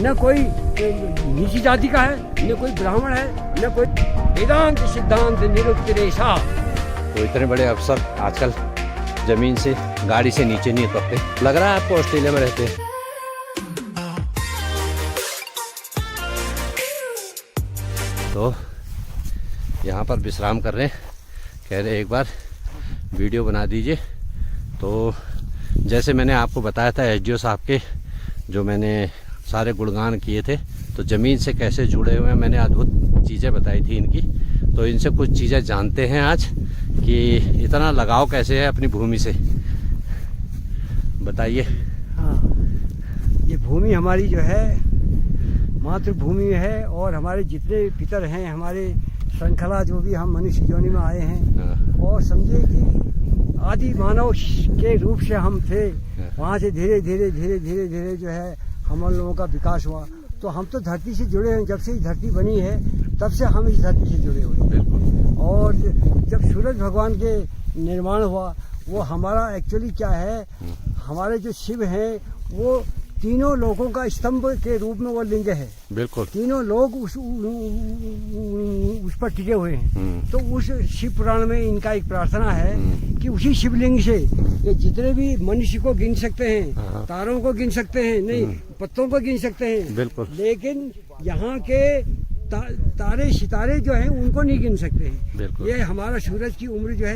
न कोई नीची जाति का है, न कोई ब्राह्मण है, न कोई वेदांत सिद्धांत निरुक्तिरेशा। तो इतने बड़े अफसर आजकल जमीन से गाड़ी से नीचे नहीं उतरते। लग रहा है आपको ऑस्ट्रेलिया में रहते हैं। तो यहाँ पर विश्राम कर रहे हैं, कह रहे एक बार वीडियो बना दीजिए। तो जैसे मैंने आपको बताया था एसडीओ साहब के, जो मैंने सारे गुणगान किए थे, तो ज़मीन से कैसे जुड़े हुए हैं, मैंने अद्भुत चीज़ें बताई थी इनकी। तो इनसे कुछ चीज़ें जानते हैं आज कि इतना लगाव कैसे है अपनी भूमि से, बताइए। हाँ, ये भूमि हमारी जो है मातृभूमि है, और हमारे जितने पितर हैं, हमारे श्रृंखला जो भी हम मनुष्य योनि में आए हैं, और समझिए कि आदि मानव के रूप से हम थे, वहाँ से धीरे धीरे धीरे धीरे धीरे जो है हम लोगों का विकास हुआ। तो हम तो धरती से जुड़े हैं, जब से धरती बनी है तब से हम इस धरती से जुड़े हुए हैं। और जब सूरज भगवान के निर्माण हुआ, वो हमारा एक्चुअली क्या है, हमारे जो शिव हैं वो तीनों लोगों का स्तंभ के रूप में वो लिंग है। बिल्कुल, तीनों लोग उस पर टिके हुए हैं। तो उस शिव पुराण में इनका एक प्रार्थना है कि उसी शिवलिंग से ये जितने भी मनुष्य को गिन सकते हैं, तारों को गिन सकते हैं, नहीं पत्तों को गिन सकते हैं। बिल्कुल। लेकिन यहाँ के तारे सितारे जो हैं उनको नहीं गिन सकते हैं। ये हमारा सूरज की उम्र जो है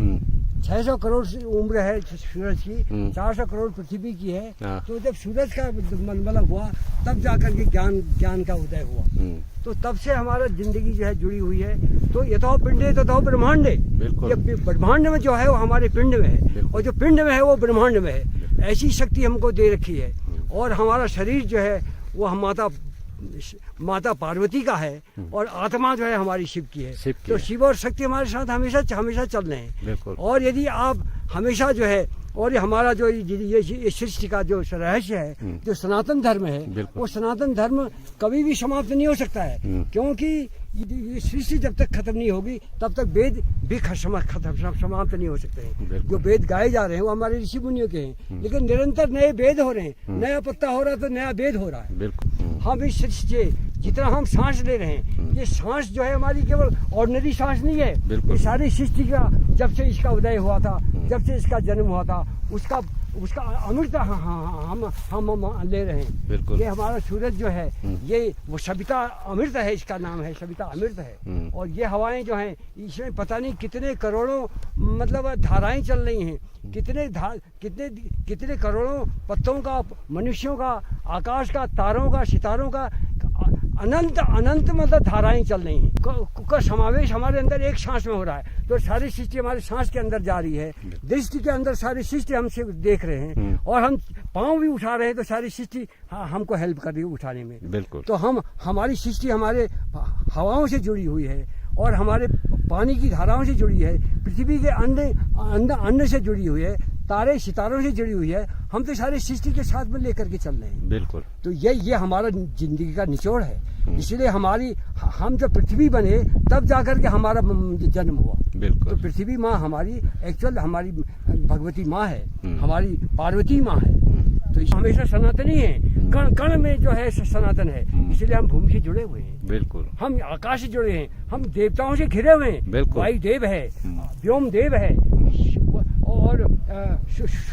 600 करोड़ उम्र है सूरज की, 400 करोड़ पृथ्वी की है। तो जब सूरज का मतलब हुआ तब जाकर के ज्ञान का उदय हुआ। तो तब से हमारा जिंदगी जो है जुड़ी हुई है। तो यथो पिंडे तथो ब्रह्मांडे, ये ब्रह्मांड में जो है वो हमारे पिंड में है, और जो पिंड में है वो ब्रह्मांड में है। ऐसी शक्ति हमको दे रखी है। और हमारा शरीर जो है वो हम माता पार्वती का है, और आत्मा जो है हमारी शिव की है। तो शिव और शक्ति हमारे साथ हमेशा चल रहे हैं। और यदि आप हमेशा जो है, और ये हमारा जो ये सृष्टि का जो रहस्य है, जो सनातन धर्म है, वो सनातन धर्म कभी भी समाप्त नहीं हो सकता है। क्योंकि ये सृष्टि जब तक खत्म नहीं होगी तब तक वेद भी समाप्त नहीं हो सकते हैं। जो वेद गाए जा रहे हैं वो हमारे ऋषि मुनियों के हैं, लेकिन निरंतर नए वेद हो रहे हैं। नया पत्ता हो रहा है तो नया वेद हो रहा है। हम इस सृष्टि जितना हम सांस ले रहे हैं, ये सांस जो है हमारी केवल ऑर्डिनरी सांस नहीं है। ये सारी सृष्टि का जब से इसका उदय हुआ था, जब से इसका जन्म हुआ था, उसका अमृत हम ले रहे हैं। ये हमारा सूरज जो है ये वो सविता अमृत है, इसका नाम है सविता अमृत है। और ये हवाएं जो हैं इसमें पता नहीं कितने करोड़ों मतलब धाराएं चल रही हैं, कितने करोड़ों पत्तों का, मनुष्यों का, आकाश का, तारों का, सितारों का अनंत मतलब धाराएं चल रही हैं। का समावेश हमारे अंदर एक सांस में हो रहा है। तो सारी सृष्टि हमारे सांस के अंदर जा रही है। दृष्टि के अंदर सारी सृष्टि हमसे देख रहे हैं, और हम पाँव भी उठा रहे हैं तो सारी सृष्टि हमको हेल्प कर रही है उठाने में। तो हमारी सृष्टि हमारे हवाओं से जुड़ी हुई है, और हमारे पानी की धाराओं से जुड़ी है, पृथ्वी के अन्न से जुड़ी हुई है, तारे सितारों से जुड़ी हुई है। हम तो सारे सृष्टि के साथ में लेकर के चल रहे हैं। तो ये हमारा जिंदगी का निचोड़ है। इसलिए हम जब पृथ्वी बने तब जाकर के हमारा जन्म हुआ। तो पृथ्वी माँ हमारी एक्चुअल हमारी भगवती माँ है, हमारी पार्वती माँ है। तो हमेशा सनातनी है, कण कण में जो है सनातन है। इसलिए हम भूमि से जुड़े हुए हैं। हम आकाश से जुड़े हैं, हम देवताओं से घिरे हुए हैं। वायु देव है, व्योम देव है, और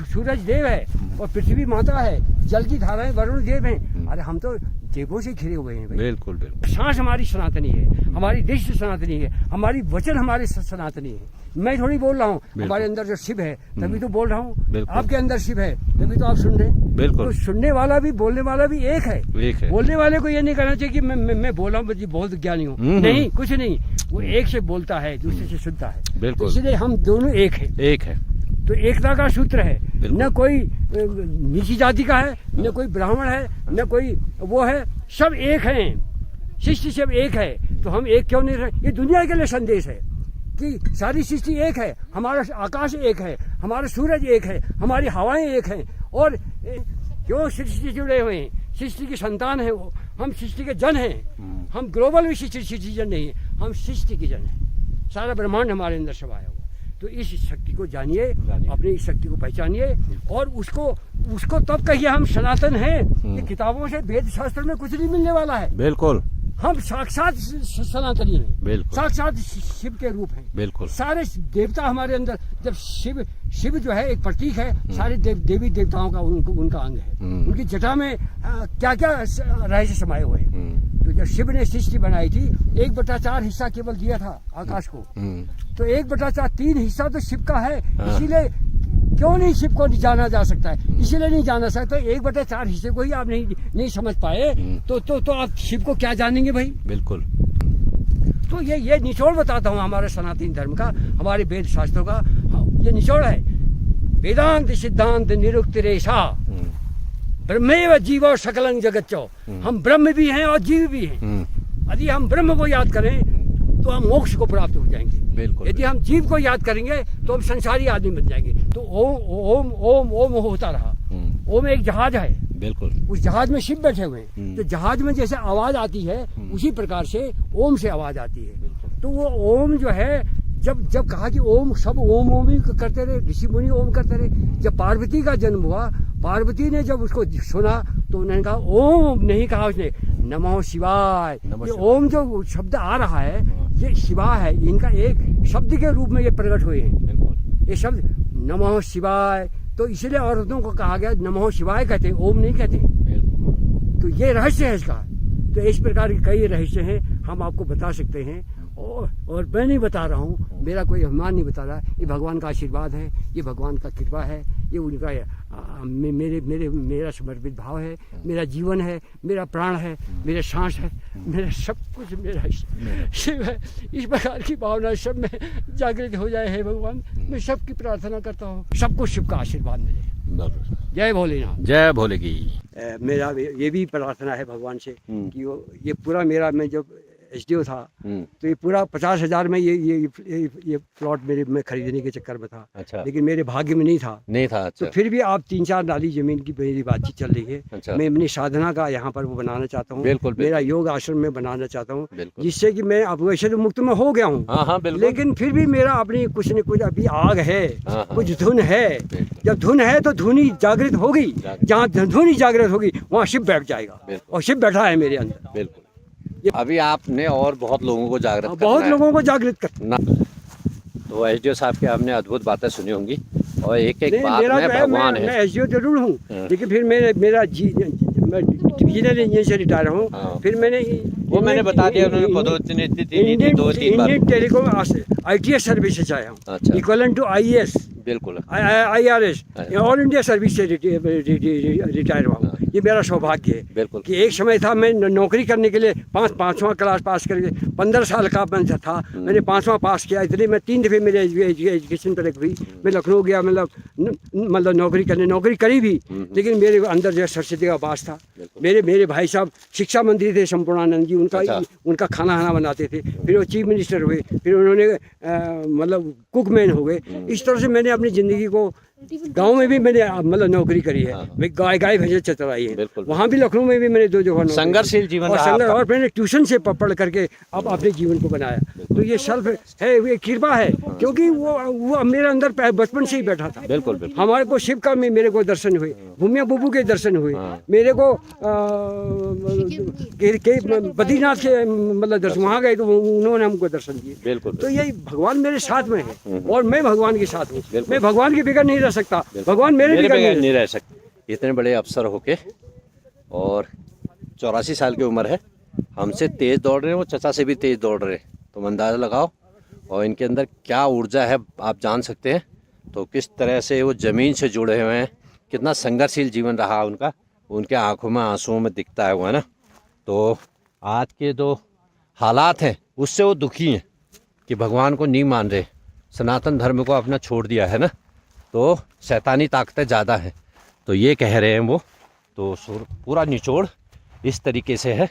सूरज देव है, और पृथ्वी माता है, जल की धाराएं वरुण देव हैं। अरे हम तो देवों से घिरे हुए हैं। बिल्कुल। सांस हमारी सनातनी है, हमारी दृष्टि सनातनी है, हमारी वचन हमारे सनातनी है। मैं थोड़ी बोल रहा हूँ, हमारे अंदर जो शिव है तभी तो बोल रहा हूँ। आपके अंदर शिव है तभी तो आप सुन रहे हैं। तो सुनने वाला भी बोलने वाला भी एक है। बोलने वाले को ये नहीं कहना चाहिए कि मैं बोल रहा हूँ बहुत ज्ञानी हूँ, नहीं, कुछ नहीं। वो एक से बोलता है, दूसरे से सुनता है। इसलिए हम दोनों एक है। तो एकता का सूत्र है। न कोई नीची जाति का है, न कोई ब्राह्मण है, न कोई वो है, सब एक हैं। सृष्टि सब एक है। तो हम एक क्यों नहीं रहे? ये दुनिया के लिए संदेश है कि सारी सृष्टि एक है, हमारा आकाश एक है, हमारा सूरज एक है, हमारी हवाएं एक हैं। और क्यों सृष्टि से जुड़े हुए हैं? सृष्टि की संतान है वो, हम सृष्टि के जन हैं। हम ग्लोबल सृष्टि जन नहीं है, हम सृष्टि के जन हैं। सारा ब्रह्मांड हमारे अंदर समाया हुआ। तो इस शक्ति को जानिए, अपनी इस शक्ति को पहचानिए और उसको तब कहिए हम सनातन हैं कि किताबों से वेद शास्त्र में कुछ नहीं मिलने वाला है। बिल्कुल, हम साक्षात सनातनी हैं, बिल्कुल, साक्षात शिव के रूप हैं। बिल्कुल, सारे देवता हमारे अंदर, जब शिव जो है एक प्रतीक है, सारे देवी देवताओं का उनका अंग है। उनकी जटा में क्या क्या रहस्य समाये हुए हैं। तो जब शिव ने सृष्टि बनाई थी 1/4 हिस्सा केवल दिया था आकाश को, तो 1/3 हिस्सा तो शिव का है। इसीलिए क्यों नहीं शिव को जाना जा सकता है, इसीलिए नहीं जाना सकता। 1/4 हिस्से को ही आप नहीं समझ पाए तो आप शिव को क्या जानेंगे भाई। बिल्कुल, तो ये निचोड़ बताता हूँ हमारे सनातन धर्म का, हमारे वेद शास्त्रों का ये निचोड़ है। वेदांत सिद्धांत निरुक्तिरेशा ब्रह्मेव जीवो सकलं जगच्चो। हम ब्रह्म भी हैं और जीव भी हैं। यदि हम ब्रह्म को याद करें तो हम मोक्ष को प्राप्त हो जाएंगे। बिल्कुल, यदि हम जीव को याद करेंगे तो हम संसारी आदमी बन जाएंगे। तो ओम ओम ओम होता रहा। ओम एक जहाज है। बिल्कुल, उस जहाज में शिव बैठे हुए हैं। तो जहाज में जैसे आवाज आती है उसी प्रकार से ओम से आवाज आती है। तो वो ओम जो है, जब कहा कि ओम, सब ओम ओम ही करते रहे, ऋषि मुनि ओम करते रहे। जब पार्वती का जन्म हुआ, पार्वती ने जब उसको सुना तो उन्होंने कहा ओम नहीं कहा उसने, नमो शिवाय। ये ओम जो शब्द आ रहा है ये शिवा है, इनका एक शब्द के रूप में ये प्रकट हुए हैं। ये शब्द नमो शिवाय, तो इसलिए औरतों को कहा गया नमो शिवाय कहते, ओम नहीं कहते। तो ये रहस्य है इसका। तो इस प्रकार के कई रहस्य हैं, हम आपको बता सकते हैं। और मैं नहीं बता रहा हूँ, मेरा कोई अभिमान नहीं बता रहा, ये भगवान का आशीर्वाद है, ये भगवान का कृपा है, ये उनका मेरा समर्पित भाव है, मेरा जीवन है, मेरा प्राण है, मेरा सांस है, मेरा सब कुछ मेरा शिव है। इस प्रकार की भावना सब में जागृत हो जाए है भगवान। मैं सबकी प्रार्थना करता हूँ, सबको शिव का आशीर्वाद मिले। जय भोलेनाथ, जय भोले की। मेरा ये भी प्रार्थना है भगवान से कि ये पूरा मेरा, मैं जब एसडीओ था तो ये पूरा 50,000 में ये प्लॉट मेरे में खरीदने के चक्कर में था। अच्छा। लेकिन मेरे भाग्य में नहीं था। अच्छा। तो फिर भी आप 3-4 नाली जमीन की मेरी बातचीत चल रही है। अच्छा। मैं अपनी साधना का यहाँ पर वो बनाना चाहता हूँ। मेरा योग आश्रम में बनाना चाहता हूँ, जिससे कि मैं अब वैसे तो मुक्त में हो गया हूँ, लेकिन फिर भी मेरा अपनी कुछ न कुछ अभी आग है, कुछ धुन है। जब धुन है तो धुनी जागृत होगी, जहाँ धुनी जागृत होगी वहाँ शिव बैठ जाएगा, और शिव बैठा है मेरे अंदर। बिल्कुल, अभी आपने और बहुत लोगों को जागृत करना, बहुत लोगों को जागृत करना। तो एसडीओ साहब की आपने अद्भुत बातें सुनी होंगी, और एक बात में भगवान है। मैं एसडीओ जरूर हूँ, लेकिन फिर मेरा डिविजनल इंजीनियर से रिटायर हूँ। फिर मैंने बता दिया, उन्होंने इंडियन टेलीकॉम ITS सर्विसेज आया हूँ, इक्वलेंट टू IAS। बिल्कुल, IRS, ऑल इंडिया सर्विस से रिटायर हुआ हूँ। ये मेरा सौभाग्य है। बिल्कुल, कि एक समय था मैं नौकरी करने के लिए पाँचवां क्लास पास करके 15 साल का मैं था, मैंने 5वां पास किया। इसलिए मैं 3 दफ़े मेरे एजुकेशन पर हुई। मैं लखनऊ गया, मतलब नौकरी करी भी, लेकिन मेरे अंदर जो सरस्वती का वास था। मेरे भाई साहब शिक्षा मंत्री थे, संपूर्णानंद जी, उनका खाना बनाते थे। फिर वो चीफ मिनिस्टर हुए, फिर उन्होंने मतलब कुकमैन हो गए। इस तरह से मैंने अपनी ज़िंदगी को, गांव में भी मैंने मतलब नौकरी करी है। मैं गाय भैंसे चतुराई है, वहाँ भी लखनऊ में भी मैंने 2 जगह संघर्षशील जीवन और मैंने ट्यूशन से पढ़ करके अब अपने जीवन को बनाया। तो ये सेल्फ है, ये कृपा है, क्योंकि वो मेरे अंदर बचपन से ही बैठा था। बिल्कुल, हमारे को शिव का मेरे को दर्शन हुए, भूमिया बुबू के दर्शन हुए, मेरे को बद्रीनाथ के मतलब दर्शन, वहाँ गए तो उन्होंने हमको दर्शन दिए। बिल्कुल, तो यही भगवान मेरे साथ में है और मैं भगवान के साथ हूँ। मैं भगवान के बगैर नहीं रह सकता, भगवान मेरे बगैर नहीं रह सकते। इतने बड़े अफसर होके, और 84 साल की उम्र है, हमसे तेज दौड़ रहे हैं, वो चचा से भी तेज दौड़ रहे हैं। तो अंदाज़ा लगाओ, और इनके अंदर क्या ऊर्जा है आप जान सकते हैं। तो किस तरह से वो ज़मीन से जुड़े हुए हैं, कितना संघर्षशील जीवन रहा उनका, उनके आंखों में आंसुओं में दिखता है वो, है ना। तो आज के जो हालात हैं उससे वो दुखी हैं कि भगवान को नहीं मान रहे, सनातन धर्म को अपना छोड़ दिया है ना, तो शैतानी ताकतें ज़्यादा हैं। तो ये कह रहे हैं वो। तो पूरा निचोड़ इस तरीके से है,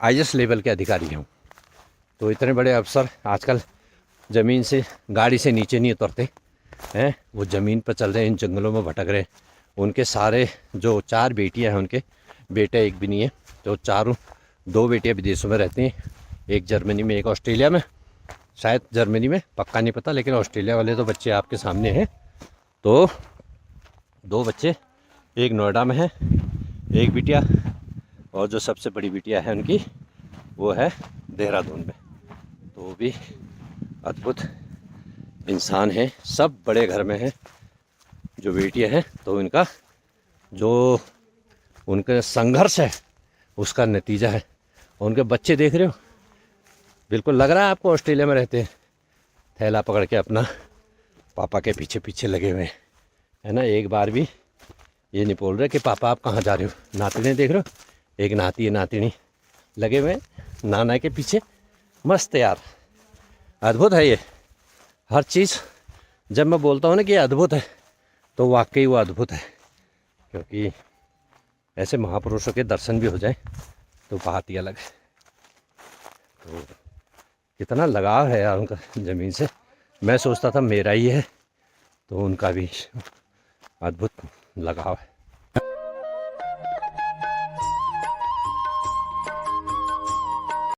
IAS लेवल के अधिकारी हैं। तो इतने बड़े अफसर आजकल ज़मीन से, गाड़ी से नीचे नहीं उतरते हैं, वो ज़मीन पर चल रहे हैं, इन जंगलों में भटक रहे हैं। उनके सारे जो 4 बेटियां हैं, उनके बेटे एक भी नहीं है। तो 2 बेटियां विदेशों में रहती हैं, एक जर्मनी में, एक ऑस्ट्रेलिया में। शायद जर्मनी में, पक्का नहीं पता, लेकिन ऑस्ट्रेलिया वाले तो बच्चे आपके सामने हैं। तो 2 बच्चे, एक नोएडा में है, एक बिटिया, और जो सबसे बड़ी बिटिया है उनकी वो है देहरादून में। तो वो भी अद्भुत इंसान है, सब बड़े घर में हैं। जो बेटियां हैं तो इनका जो उनका संघर्ष है उसका नतीजा है। और उनके बच्चे देख रहे हो, बिल्कुल लग रहा है आपको ऑस्ट्रेलिया में रहते हैं, थैला पकड़ के अपना पापा के पीछे पीछे लगे हुए हैं, है ना। एक बार भी ये नहीं बोल रहे कि पापा आप कहाँ जा रहे हो। नातिने देख रहे हो, एक नाती है नातिनी लगे हुए नाना के पीछे, मस्त यार, अद्भुत है ये हर चीज़। जब मैं बोलता हूँ ना कि ये अद्भुत है तो वाकई वो अद्भुत है, क्योंकि ऐसे महापुरुषों के दर्शन भी हो जाए तो बात ही अलग है। तो कितना लगाव है यार उनका ज़मीन से। मैं सोचता था मेरा ही है, तो उनका भी अद्भुत लगाव है।